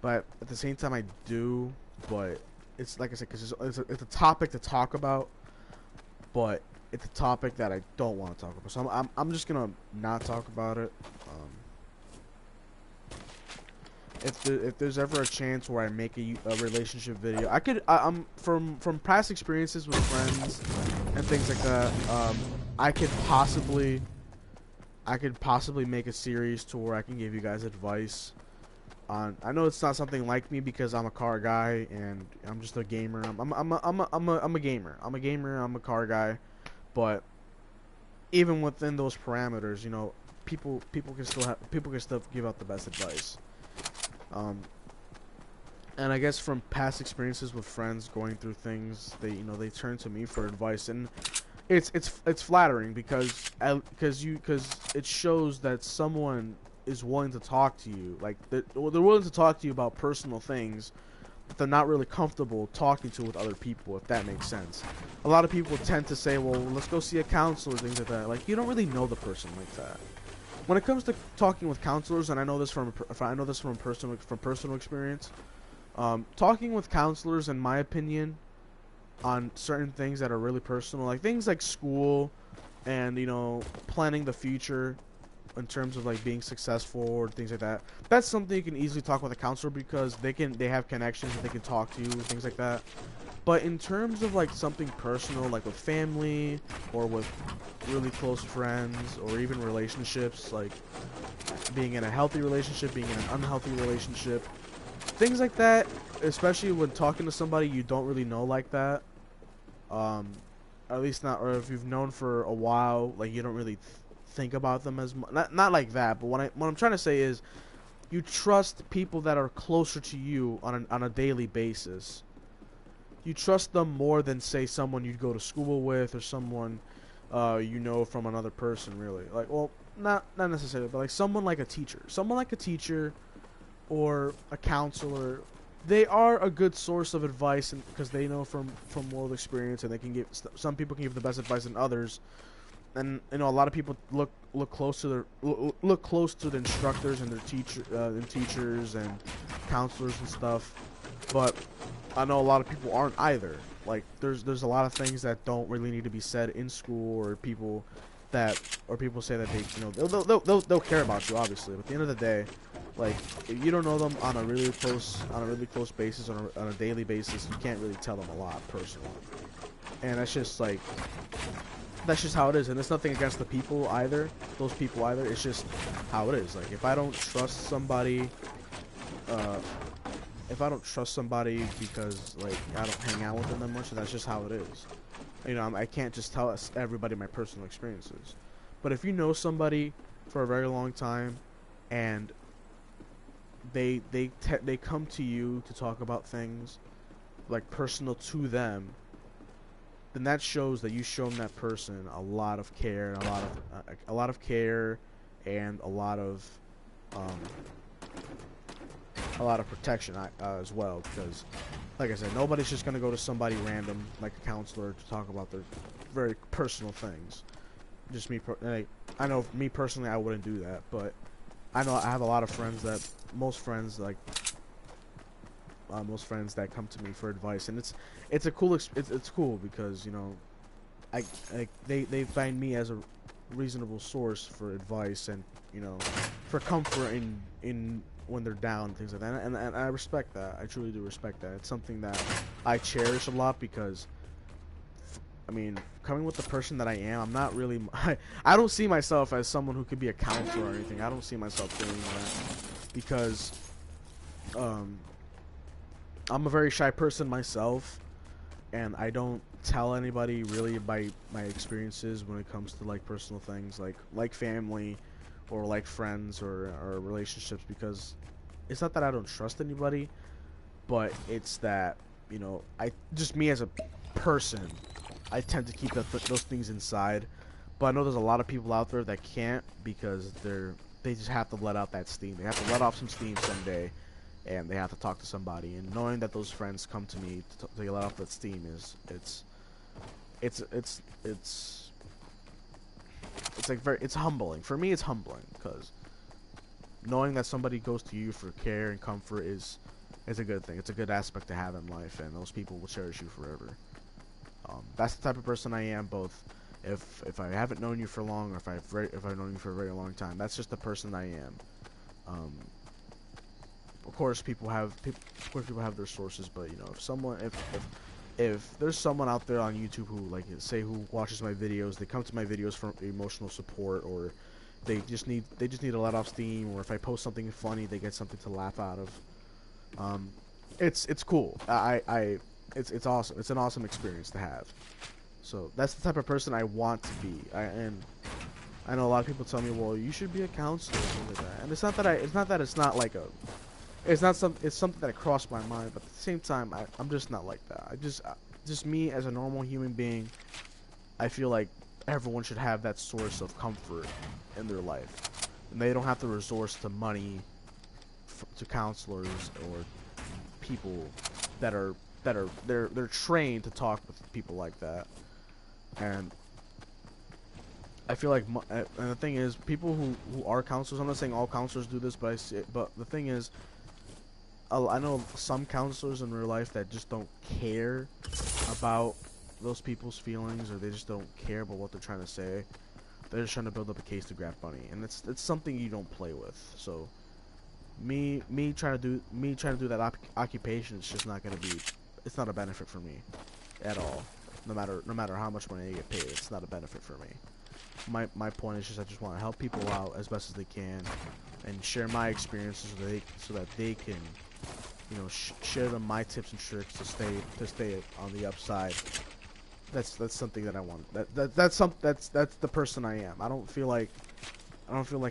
but at the same time I do. But it's like I said, because it's a topic to talk about, but it's a topic that I don't want to talk about. So I'm just gonna not talk about it. If there's ever a chance where I make a relationship video, I'm from past experiences with friends and things like that. I could possibly make a series to where I can give you guys advice on. I know it's not something like me because I'm a car guy and I'm just a gamer. I'm a gamer. I'm a gamer. I'm a car guy, but even within those parameters, you know, people can still give out the best advice. And I guess from past experiences with friends going through things, they turn to me for advice, and it's flattering because it shows that someone is willing to talk to you. Like they're willing to talk to you about personal things that they're not really comfortable talking to with other people, if that makes sense. A lot of people tend to say, well, let's go see a counselor, things like that. Like, you don't really know the person like that. When it comes to talking with counselors, and I know this from personal experience, talking with counselors, in my opinion, on certain things that are really personal, like things like school, and planning the future, in terms of like being successful or things like that. That's something you can easily talk with a counselor because they have connections and they can talk to you and things like that. But in terms of like something personal, like with family or with really close friends or even relationships, like being in a healthy relationship, being in an unhealthy relationship, things like that, especially when talking to somebody you don't really know like that, at least not, or if you've known for a while, like you don't really think about them as much. Not like that, but what I'm trying to say is you trust people that are closer to you on a daily basis. You trust them more than, say, someone you'd go to school with or someone from another person, really. Like, well, not necessarily, but like someone like a teacher or a counselor. They are a good source of advice, and because they know from world experience, and they can give, some people can give the best advice than others. And a lot of people look close to the instructors and their teachers and counselors and stuff. But I know a lot of people aren't either. Like there's a lot of things that don't really need to be said in school, or people say that they'll care about you, obviously. But at the end of the day, like, if you don't know them on a really close basis, on a daily basis, you can't really tell them a lot personally. And that's just how it is. And it's nothing against the people either, those people either. It's just how it is. Like, if I don't trust somebody because like I don't hang out with them that much, that's just how it is. I can't just tell everybody my personal experiences. But if you know somebody for a very long time and they come to you to talk about things like personal to them, then that shows that you've shown that person a lot of care, and a lot of care, and a lot of protection as well. Because, like I said, nobody's just gonna go to somebody random like a counselor to talk about their very personal things. Just me, I know me personally, I wouldn't do that, but I know I have a lot of friends most friends that come to me for advice, and it's cool because they find me as a reasonable source for advice and for comfort in when they're down and things like that, and I respect that. I truly do respect that. It's something that I cherish a lot because, I mean, coming with the person that I am, I'm not really I don't see myself as someone who could be a counselor or anything. I don't see myself doing that because I'm a very shy person myself, and I don't tell anybody really about my experiences when it comes to like personal things like family or like friends or relationships, because it's not that I don't trust anybody, but it's that me as a person, I tend to keep those things inside. But I know there's a lot of people out there that can't, because they just have to let out that steam. They have to let off some steam someday, and they have to talk to somebody, and knowing that those friends come to me to let off that steam is it's it's it's it's like it's humbling. For me, it's humbling because knowing that somebody goes to you for care and comfort is a good thing. It's a good aspect to have in life, and those people will cherish you forever. That's the type of person I am. Both, if I haven't known you for long, or if I've known you for a very long time, that's just the person I am. Um, of course, people have their sources, but you know, if there's someone out there on YouTube who who watches my videos, they come to my videos for emotional support, or they just need to let off steam, or if I post something funny, they get something to laugh out of. Um, it's cool. It's awesome. It's an awesome experience to have. So that's the type of person I want to be. And I know a lot of people tell me, well, you should be a counselor or something like that. And it's something that crossed my mind, but at the same time, I'm just not like that. Just me as a normal human being, I feel like everyone should have that source of comfort in their life, and they don't have to resort to money, to counselors or people that are they're trained to talk with people like that. And I feel like, and the thing is, people who are counselors, I'm not saying all counselors do this, but the thing is, I know some counselors in real life that just don't care about those people's feelings, or they just don't care about what they're trying to say. They're just trying to build up a case to grab money, and it's something you don't play with. So me trying to do that occupation, it's just not gonna be. It's not a benefit for me at all. No matter how much money I get paid, it's not a benefit for me. My point is just I just want to help people out as best as they can, and share my experiences so that they can, you know, share them my tips and tricks to stay on the upside. That's something that I want. That's the person I am. I don't feel like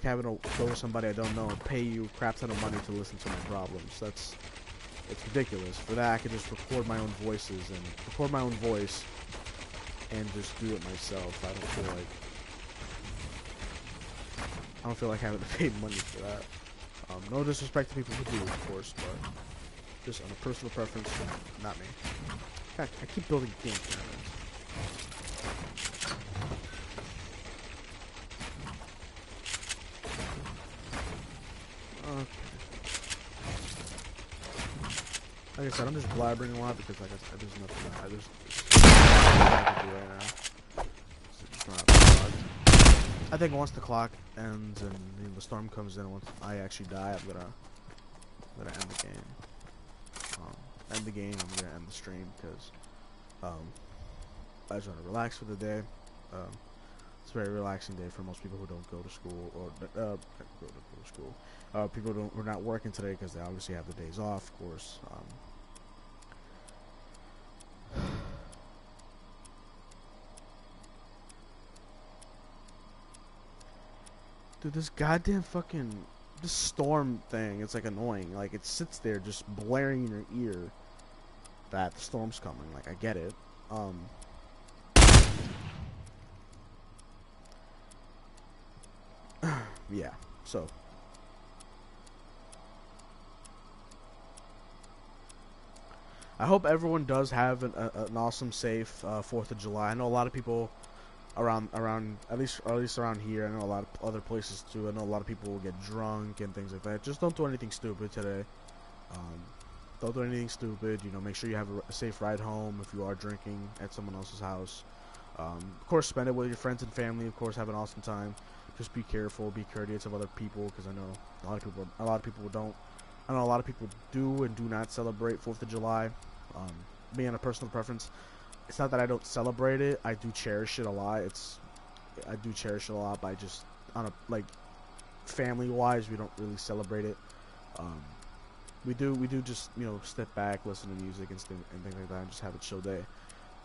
having to go to somebody I don't know and pay you a crap ton of money to listen to my problems. It's ridiculous. For that, I could just record my own voice and just do it myself. I don't feel like having to pay money for that. No disrespect to people who do, of course, but just on a personal preference, not me. God, I keep building game cameras. Okay. Like I said, I'm just blabbering a lot because there's nothing to do right now. I think once the clock ends and the storm comes in, once I actually die, I'm gonna end the game. I'm gonna end the stream because I just want to relax for the day. It's a very relaxing day for most people who don't go to school or go to school. People who are not working today because they obviously have the days off, of course. Dude, this goddamn this storm thing, it's like annoying. Like, it sits there just blaring in your ear that the storm's coming. Like, I get it. Yeah, so I hope everyone does have an awesome, safe 4th of July. I know a lot of people around at least around here. I know a lot of other places too. I know a lot of people will get drunk and things like that. Just don't do anything stupid today. Don't do anything stupid. You know, make sure you have a safe ride home if you are drinking at someone else's house. Of course, spend it with your friends and family. Of course, have an awesome time. Just be careful, be courteous of other people, because I know a lot of people don't. I know a lot of people do and do not celebrate 4th of July. Me, on a personal preference, it's not that I don't celebrate it. I do cherish it a lot. I do cherish it a lot, but I just, family-wise, we don't really celebrate it. We do just, you know, step back, listen to music and things like that, and just have a chill day.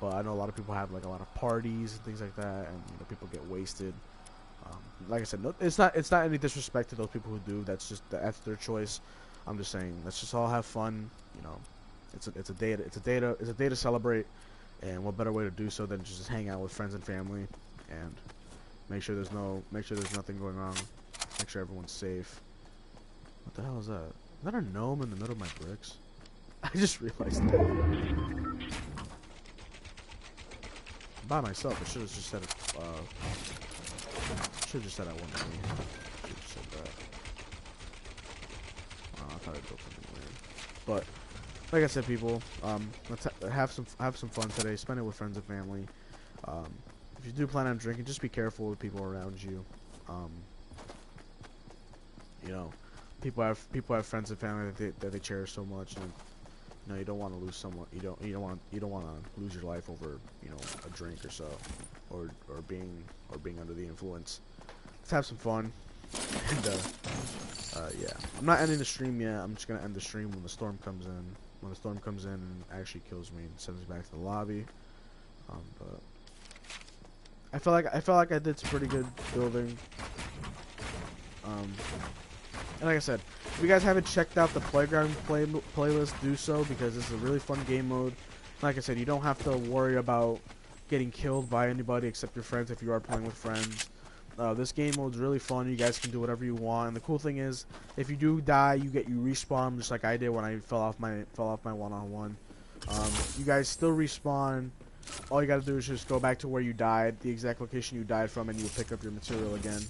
But I know a lot of people have like a lot of parties and things like that, and you know, people get wasted. Like I said, no, it's not any disrespect to those people who do. That's their choice. I'm just saying, let's just all have fun. You know, it's a day to celebrate, and what better way to do so than just hang out with friends and family, and make sure there's nothing going on. Make sure everyone's safe. What the hell is that? Is that a gnome in the middle of my bricks? I just realized that. I'm by myself. I should have just said it. Should have just said I wanted to. Should have just said that. I thought I'd build something weird. But like I said, people, let's have some fun today. Spend it with friends and family. If you do plan on drinking, just be careful with people around you. You know, people have friends and family that they cherish so much, and you know you don't want to lose someone. You don't want to lose your life over, you know, a drink or so, or being under the influence. Let's have some fun. And yeah, I'm not ending the stream yet. I'm just gonna end the stream when the storm comes in. When the storm comes in and actually kills me and sends me back to the lobby. But I felt like I did some pretty good building. And like I said, if you guys haven't checked out the Playground playlist, do so, because this is a really fun game mode. Like I said, you don't have to worry about getting killed by anybody except your friends if you are playing with friends. This game mode's really fun. You guys can do whatever you want, and the cool thing is, if you do die, you respawn just like I did when I fell off my one-on-one. You guys still respawn. All you gotta do is just go back to where you died, the exact location you died from, and you'll pick up your material again.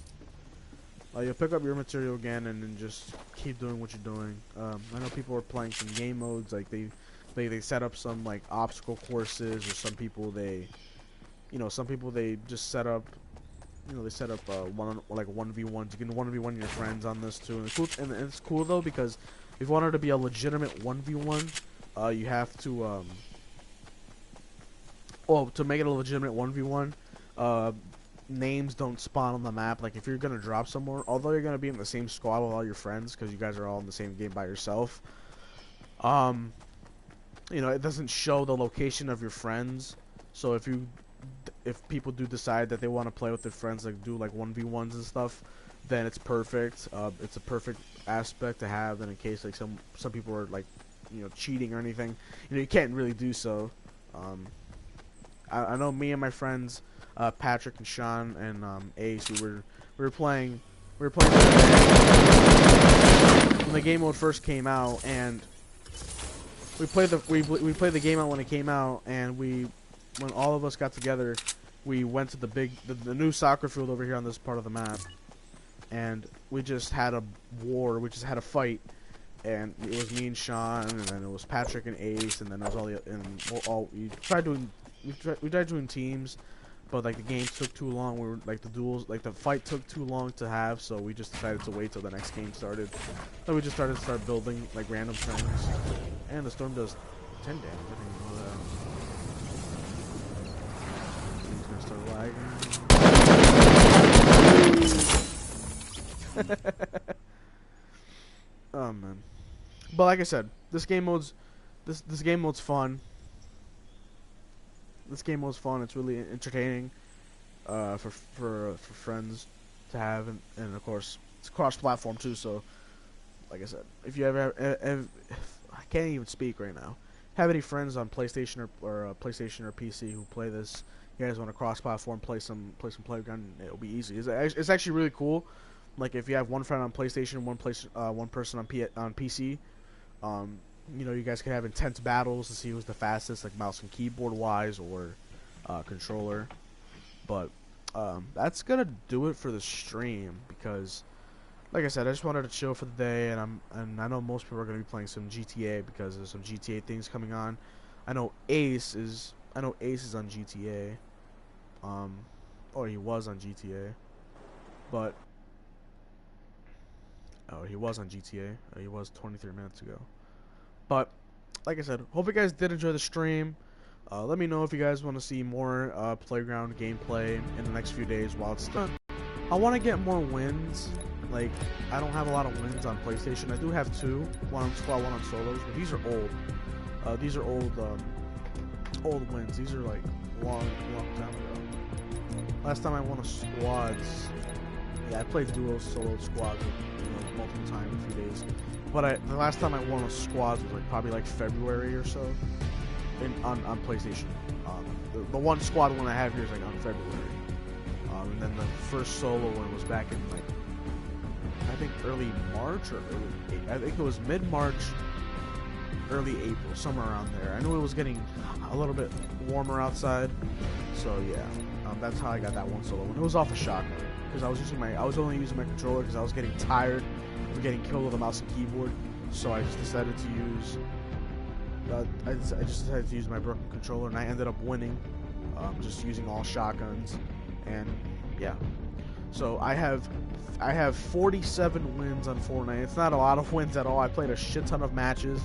You'll pick up your material again, and then just keep doing what you're doing. I know people are playing some game modes, like they set up some like obstacle courses, or some people they just set up. You know, they set up 1v1s. You can 1v1 your friends on this too, and it's cool though, because if you want it to be a legitimate 1v1, you have to to make it a legitimate 1v1, names don't spawn on the map. Like if you're gonna drop somewhere, although you're gonna be in the same squad with all your friends because you guys are all in the same game by yourself, you know, it doesn't show the location of your friends. So if people do decide that they want to play with their friends, like do like 1v1s and stuff, then it's perfect. It's a perfect aspect to have. And in case like some people are like, you know, cheating or anything, you know, you can't really do so. I know me and my friends, Patrick and Sean and Ace, we were playing when the game mode first came out, and we played the game out when it came out, and when all of us got together, we went to the new soccer field over here on this part of the map, and we just had a war. We just had a fight, and it was me and Sean, and then it was Patrick and Ace, and then it was we tried doing teams, but like the game took too long. We were like the fight took too long to have, so we just decided to wait till the next game started. So we just started building like random things, and the storm does 10 damage. I didn't know that. He's gonna start lagging. Oh man. But like I said, this game mode's fun. This game mode's fun. It's really entertaining for friends to have, and of course it's cross-platform too. So, like I said, if you ever I can't even speak right now. Have any friends on PlayStation or PlayStation or PC who play this? You guys want to cross-platform play some Playground? It'll be easy. It's actually really cool. Like if you have one friend on PlayStation, one person on PC, you know, you guys can have intense battles to see who's the fastest, like mouse and keyboard wise, or controller. But that's gonna do it for the stream, because, like I said, I just wanted to chill for the day, and I know most people are gonna be playing some GTA because there's some GTA things coming on. I know Ace is on GTA, or he was on GTA, but. Oh, he was on GTA. He was 23 minutes ago. But, like I said, hope you guys did enjoy the stream. Let me know if you guys want to see more Playground gameplay in the next few days while it's done. I want to get more wins. Like, I don't have a lot of wins on PlayStation. I do have 2. One on squad, one on solos. But these are old. These are old wins. These are like long time ago. Last time I won a squads. Yeah, I played duo solo squads multiple times in a few days, but the last time I won a squad was like probably like February or so, on PlayStation. The one squad one I have here is like on February, and then the first solo one was back in like I think early March or I think it was mid-March, early April, somewhere around there. I knew it was getting a little bit warmer outside, so yeah, that's how I got that one solo. When it was off a shotgun, because I was only using my controller because I was getting tired of getting killed with a mouse and keyboard, so I just decided to use. I just decided to use my broken controller, and I ended up winning, just using all shotguns, and yeah. So I have 47 wins on Fortnite. It's not a lot of wins at all. I played a shit ton of matches,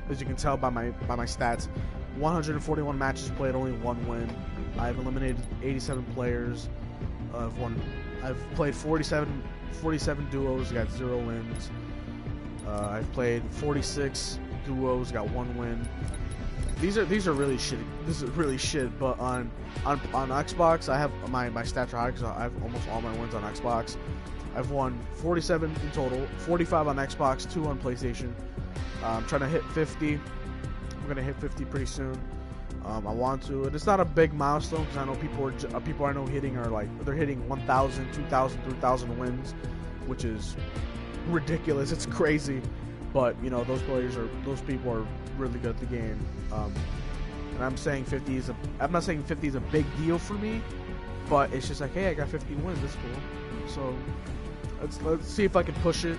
as you can tell by my stats. 141 matches played, only 1 win. I've eliminated 87 players. I've played 47 duos, got 0 wins. I've played 46 duos, got 1 win. These are really shit. This is really shit. But on Xbox, I have my stats are high because I have almost all my wins on Xbox. I've won 47 in total, 45 on Xbox, 2 on PlayStation. I'm trying to hit 50. I'm gonna hit 50 pretty soon. I want to, and it's not a big milestone because I know people I know hitting are like they're hitting 1,000, 2,000, 3,000 wins, which is ridiculous. It's crazy, but you know those people are really good at the game. And I'm saying 50 is I'm not saying 50 is a big deal for me, but it's just like, hey, I got 50 wins. That's cool. So let's see if I can push it.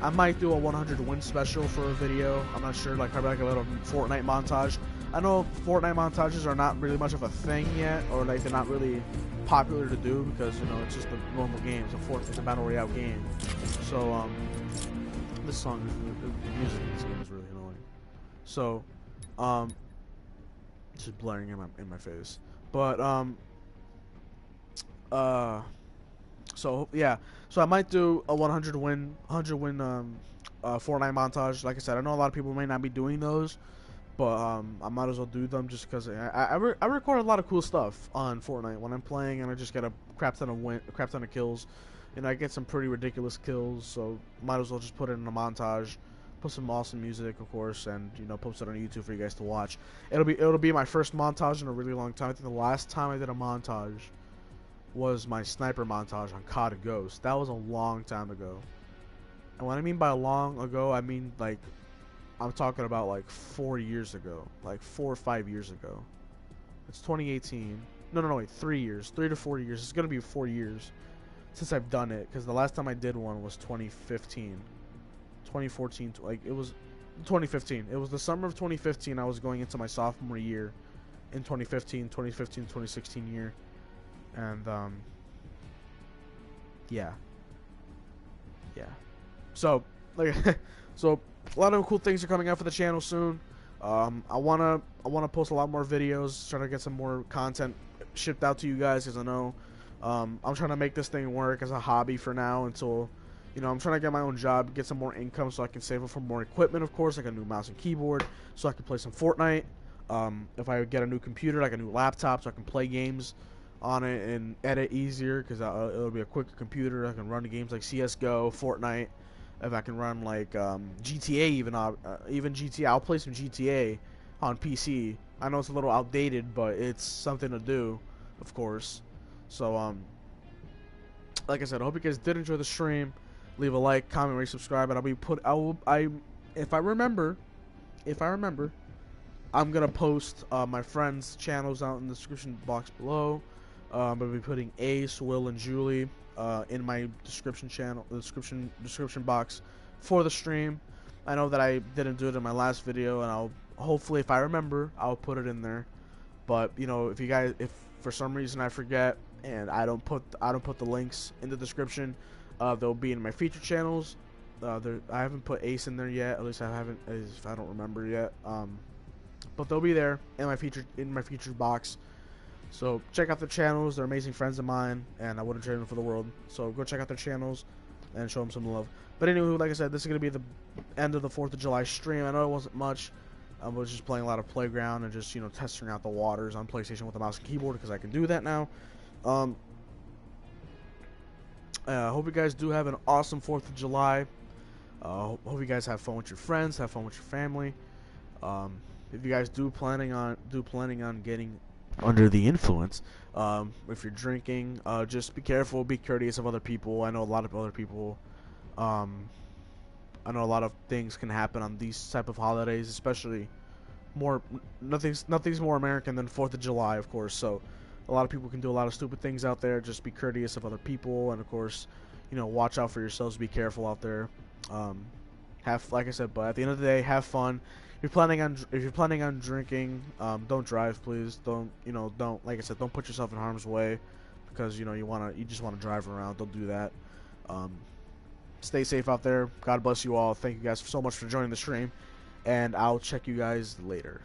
I might do a 100 win special for a video. I'm not sure, like probably like a little Fortnite montage. I know Fortnite montages are not really much of a thing yet, or like they're not really popular to do because you know it's just a normal game. It's a battle royale game. So this song, the music in this game is really annoying. So just blaring in my face. But so yeah, so I might do a 100 win Fortnite montage. Like I said, I know a lot of people may not be doing those, but I might as well do them just because I record a lot of cool stuff on Fortnite when I'm playing, and I just get a crap ton of kills, and I get some pretty ridiculous kills. So might as well just put it in a montage, put some awesome music, of course, and you know post it on YouTube for you guys to watch. It'll be my first montage in a really long time. I think the last time I did a montage was my sniper montage on COD Ghost. That was a long time ago. And what I mean by long ago, I mean like I'm talking about like 4 years ago, like 4 or 5 years ago. It's 2018. No, wait, 3 years, 3 to 4 years. It's gonna be 4 years since I've done it, because the last time I did one was 2015, 2014. Like it was 2015. It was the summer of 2015. I was going into my sophomore year in 2015-2016 year. And yeah. So like, so a lot of cool things are coming out for the channel soon. I wanna post a lot more videos, trying to get some more content shipped out to you guys, because I know I'm trying to make this thing work as a hobby for now until, you know, I'm trying to get my own job, get some more income so I can save up for more equipment, of course, like a new mouse and keyboard, so I can play some Fortnite. If I get a new computer, like a new laptop, so I can play games on it and edit easier, because it'll be a quicker computer. I can run games like CS:GO, Fortnite. If I can run like GTA, even GTA, I'll play some GTA on PC. I know it's a little outdated, but it's something to do, of course. So like I said, I hope you guys did enjoy the stream. Leave a like, comment, rate, subscribe, and if I remember, I'm gonna post my friends' channels out in the description box below. I'm gonna be putting Ace, Will, and Julie in my description box for the stream. I know that I didn't do it in my last video, and I'll hopefully, if I remember, I'll put it in there. But you know, if for some reason I forget and I don't put the links in the description, they'll be in my featured channels. I haven't put Ace in there yet. At least I haven't, if I don't remember yet. But they'll be there in my featured box. So check out their channels. They're amazing friends of mine, and I wouldn't trade them for the world. So go check out their channels and show them some love. But anyway, like I said, this is gonna be the end of the 4th of July stream. I know it wasn't much. I was just playing a lot of Playground and just, you know, testing out the waters on PlayStation with a mouse and keyboard, because I can do that now. I hope you guys do have an awesome 4th of July. Hope you guys have fun with your friends, have fun with your family. If you guys planning on getting under the influence, if you're drinking, just be careful, be courteous of other people. I know a lot of other people Um, I know a lot of things can happen on these type of holidays, especially more nothing's more American than 4th of July, of course. So a lot of people can do a lot of stupid things out there. Just be courteous of other people, and of course, watch out for yourselves. Be careful out there. Um, have like I said, but at the end of the day, have fun. If you're planning on drinking, don't drive, please. Don't like I said, don't put yourself in harm's way because you just wanna drive around. Don't do that. Um, Stay safe out there. God bless you all. Thank you guys so much for joining the stream, and I'll check you guys later.